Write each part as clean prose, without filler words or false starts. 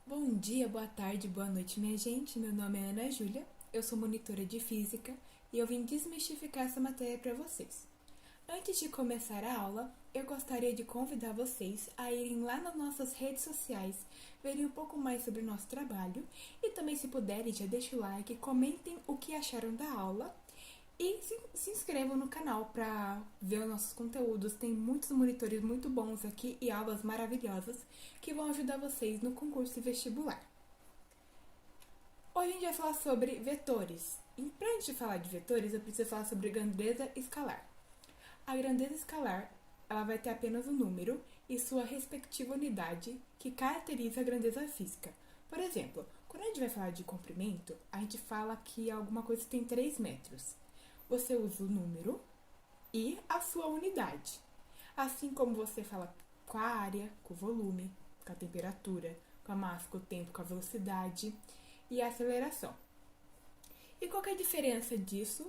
Bom dia, boa tarde, boa noite, minha gente. Meu nome é Ana Júlia, eu sou monitora de física e eu vim desmistificar essa matéria para vocês. Antes de começar a aula, eu gostaria de convidar vocês a irem lá nas nossas redes sociais, verem um pouco mais sobre o nosso trabalho e também, se puderem, já deixem o like, comentem o que acharam da aula e se inscrevam no canal para ver os nossos conteúdos. Tem muitos monitores muito bons aqui e aulas maravilhosas que vão ajudar vocês no concurso vestibular. Hoje a gente vai falar sobre vetores. E para a gente falar de vetores, eu preciso falar sobre grandeza escalar. A grandeza escalar ela vai ter apenas um número e sua respectiva unidade que caracteriza a grandeza física. Por exemplo, quando a gente vai falar de comprimento, a gente fala que alguma coisa tem 3 metros. Você usa o número e a sua unidade. Assim como você fala com a área, com o volume, com a temperatura, com a massa, com o tempo, com a velocidade e a aceleração. E qual que é a diferença disso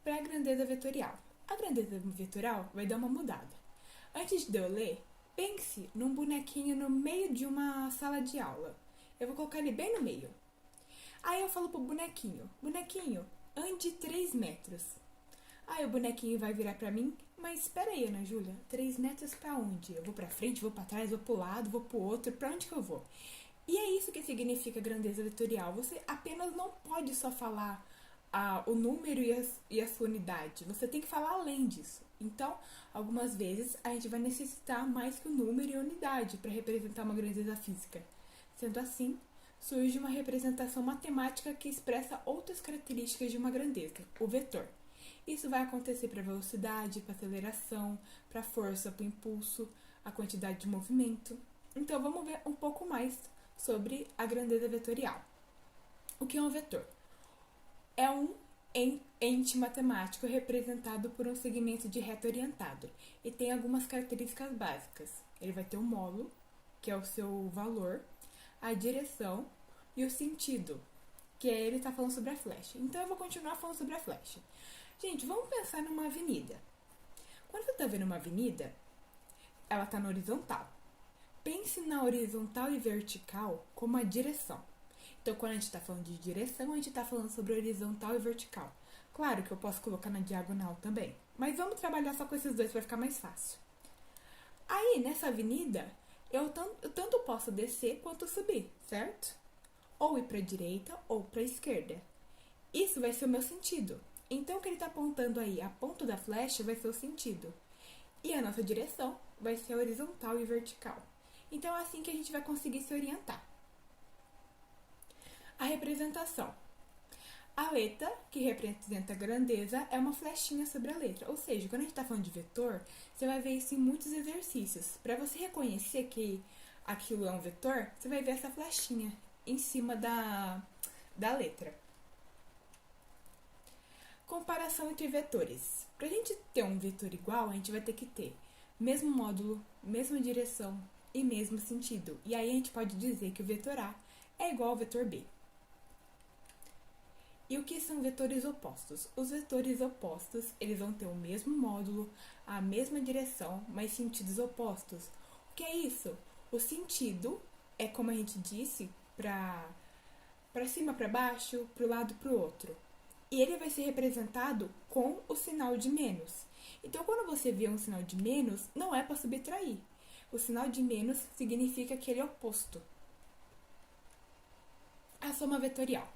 para a grandeza vetorial? A grandeza vetorial vai dar uma mudada. Antes de eu ler, pense num bonequinho no meio de uma sala de aula. Eu vou colocar ele bem no meio. Aí eu falo pro bonequinho, ande 3 metros. Aí o bonequinho vai virar pra mim, mas espera aí, Ana Júlia, 3 metros pra onde? Eu vou pra frente, vou pra trás, vou pro lado, vou pro outro, pra onde que eu vou? E é isso que significa grandeza vetorial. Você apenas não pode só falar o número e a sua unidade. Você tem que falar além disso. Então, algumas vezes, a gente vai necessitar mais que o número e a unidade para representar uma grandeza física. Sendo assim, surge uma representação matemática que expressa outras características de uma grandeza, o vetor. Isso vai acontecer para a velocidade, para a aceleração, para a força, para o impulso, a quantidade de movimento. Então, vamos ver um pouco mais sobre a grandeza vetorial. O que é um vetor? É um ente matemático representado por um segmento de reta orientado e tem algumas características básicas. Ele vai ter o módulo, que é o seu valor, a direção e o sentido, que é ele está falando sobre a flecha. Então eu vou continuar falando sobre a flecha. Gente, vamos pensar numa avenida. Quando você está vendo uma avenida, ela está na horizontal. Pense na horizontal e vertical como a direção. Então, quando a gente está falando de direção, a gente está falando sobre horizontal e vertical. Claro que eu posso colocar na diagonal também, mas vamos trabalhar só com esses dois para ficar mais fácil. Aí, nessa avenida, eu tanto posso descer quanto subir, certo? Ou ir para a direita ou para a esquerda. Isso vai ser o meu sentido. Então, o que ele está apontando aí, a ponta da flecha, vai ser o sentido. E a nossa direção vai ser horizontal e vertical. Então, é assim que a gente vai conseguir se orientar. A representação. A letra, que representa a grandeza, é uma flechinha sobre a letra. Ou seja, quando a gente está falando de vetor, você vai ver isso em muitos exercícios. Para você reconhecer que aquilo é um vetor, você vai ver essa flechinha em cima da letra. Comparação entre vetores. Para a gente ter um vetor igual, a gente vai ter que ter mesmo módulo, mesma direção e mesmo sentido. E aí a gente pode dizer que o vetor A é igual ao vetor B. E o que são vetores opostos? Os vetores opostos, eles vão ter o mesmo módulo, a mesma direção, mas sentidos opostos. O que é isso? O sentido é, como a gente disse, para cima, para baixo, para o lado, para o outro. E ele vai ser representado com o sinal de menos. Então, quando você vê um sinal de menos, não é para subtrair. O sinal de menos significa que ele é oposto. A soma vetorial.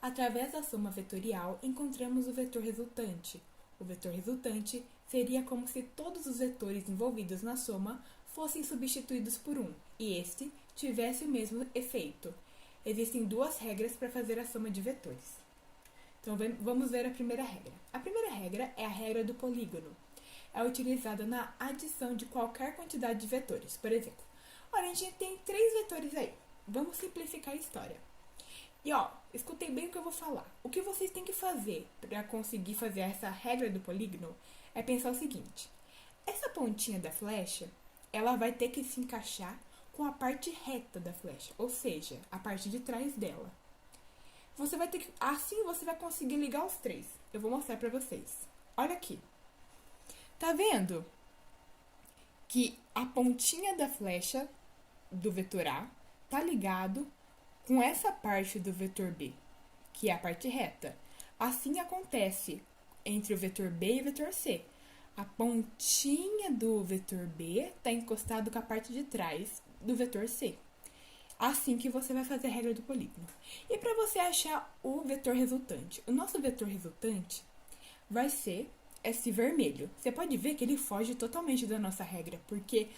Através da soma vetorial, encontramos o vetor resultante. O vetor resultante seria como se todos os vetores envolvidos na soma fossem substituídos por um, e este tivesse o mesmo efeito. Existem duas regras para fazer a soma de vetores. Então, vamos ver a primeira regra. A primeira regra é a regra do polígono. É utilizada na adição de qualquer quantidade de vetores. Por exemplo, olha, a gente tem 3 vetores aí. Vamos simplificar a história. E escutei bem o que eu vou falar. O que vocês têm que fazer para conseguir fazer essa regra do polígono é pensar o seguinte. Essa pontinha da flecha, ela vai ter que se encaixar com a parte reta da flecha, ou seja, a parte de trás dela. Você vai ter que, assim você vai conseguir ligar os 3. Eu vou mostrar para vocês. Olha aqui. Tá vendo que a pontinha da flecha do vetor A tá ligado com essa parte do vetor B, que é a parte reta. Assim acontece entre o vetor B e o vetor C. A pontinha do vetor B está encostado com a parte de trás do vetor C. Assim que você vai fazer a regra do polígono. E para você achar o vetor resultante? O nosso vetor resultante vai ser esse vermelho. Você pode ver que ele foge totalmente da nossa regra, porque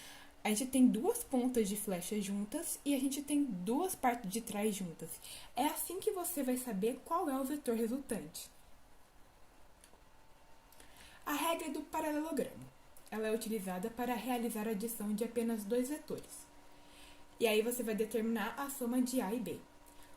a gente tem duas pontas de flecha juntas e a gente tem duas partes de trás juntas. É assim que você vai saber qual é o vetor resultante. A regra do paralelogramo. Ela é utilizada para realizar a adição de apenas dois vetores. E aí você vai determinar a soma de A e B.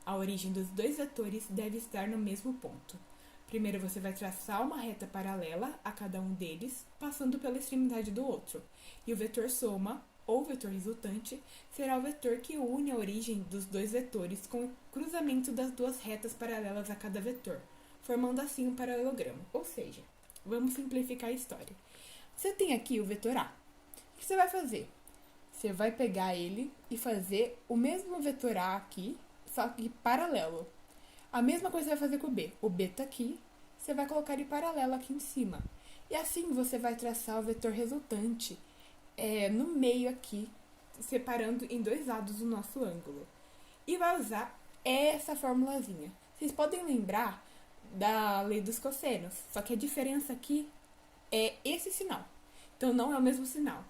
A origem dos dois vetores deve estar no mesmo ponto. Primeiro você vai traçar uma reta paralela a cada um deles, passando pela extremidade do outro. E o vetor soma, ou vetor resultante, será o vetor que une a origem dos dois vetores com o cruzamento das duas retas paralelas a cada vetor, formando assim um paralelogramo. Ou seja, vamos simplificar a história. Você tem aqui o vetor A. O que você vai fazer? Você vai pegar ele e fazer o mesmo vetor A aqui, só que paralelo. A mesma coisa você vai fazer com o B. O B tá aqui, você vai colocar ele paralelo aqui em cima. E assim você vai traçar o vetor resultante no meio aqui, separando em dois lados o nosso ângulo. E vai usar essa formulazinha. Vocês podem lembrar da lei dos cossenos, só que a diferença aqui é esse sinal. Então, não é o mesmo sinal.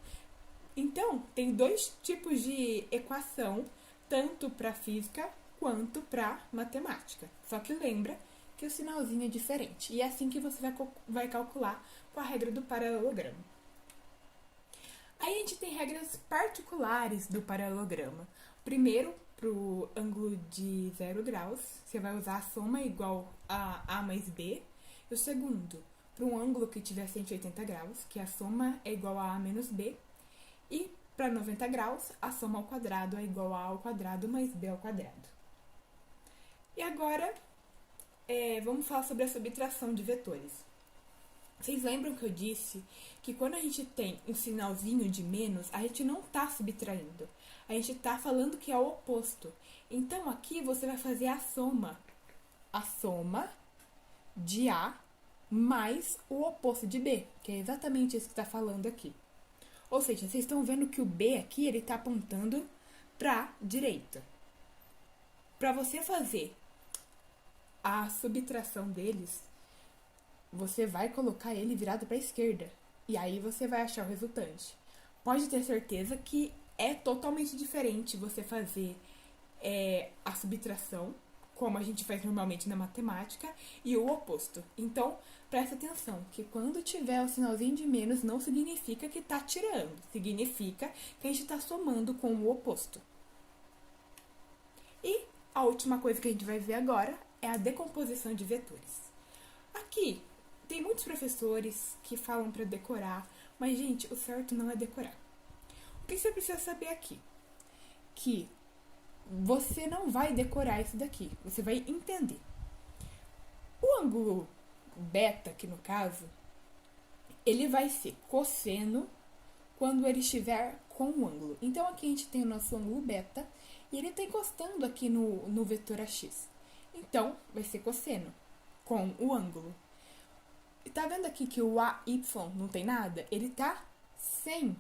Então, tem dois tipos de equação, tanto para física quanto para matemática. Só que lembra que o sinalzinho é diferente. E é assim que você vai calcular com a regra do paralelogramo. Aí a gente tem regras particulares do paralelograma. Primeiro, para o ângulo de 0 graus, você vai usar a soma igual a A mais B. E o segundo, para um ângulo que tiver 180 graus, que a soma é igual a A menos B. E para 90 graus, a soma ao quadrado é igual a ao quadrado mais b ao quadrado. E agora, vamos falar sobre a subtração de vetores. Vocês lembram que eu disse que quando a gente tem um sinalzinho de menos, a gente não está subtraindo. A gente está falando que é o oposto. Então, aqui você vai fazer a soma. A soma de A mais o oposto de B, que é exatamente isso que está falando aqui. Ou seja, vocês estão vendo que o B aqui, ele está apontando para a direita. Para você fazer a subtração deles, você vai colocar ele virado para a esquerda. E aí você vai achar o resultante. Pode ter certeza que é totalmente diferente você fazer a subtração, como a gente faz normalmente na matemática, e o oposto. Então, presta atenção, que quando tiver o sinalzinho de menos, não significa que está tirando. Significa que a gente está somando com o oposto. E a última coisa que a gente vai ver agora é a decomposição de vetores. Aqui, tem muitos professores que falam para decorar, mas, gente, o certo não é decorar. O que você precisa saber aqui? Que você não vai decorar isso daqui, você vai entender. O ângulo beta, aqui no caso, ele vai ser cosseno quando ele estiver com o ângulo. Então, aqui a gente tem o nosso ângulo beta e ele está encostando aqui no vetor AX. Então, vai ser cosseno com o ângulo. E tá vendo aqui que o AY não tem nada? Ele tá sem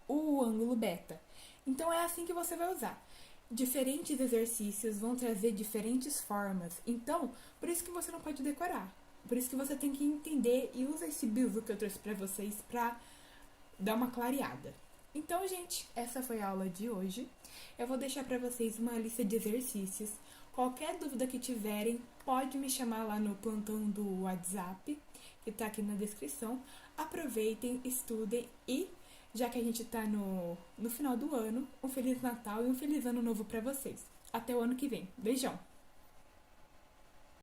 o ângulo beta. Então, é assim que você vai usar. Diferentes exercícios vão trazer diferentes formas. Então, por isso que você não pode decorar. Por isso que você tem que entender e usa esse bizu que eu trouxe pra vocês pra dar uma clareada. Então, gente, essa foi a aula de hoje. Eu vou deixar pra vocês uma lista de exercícios. Qualquer dúvida que tiverem, pode me chamar lá no plantão do WhatsApp, que tá aqui na descrição. Aproveitem, estudem e, já que a gente tá no final do ano, um Feliz Natal e um Feliz Ano Novo pra vocês. Até o ano que vem. Beijão!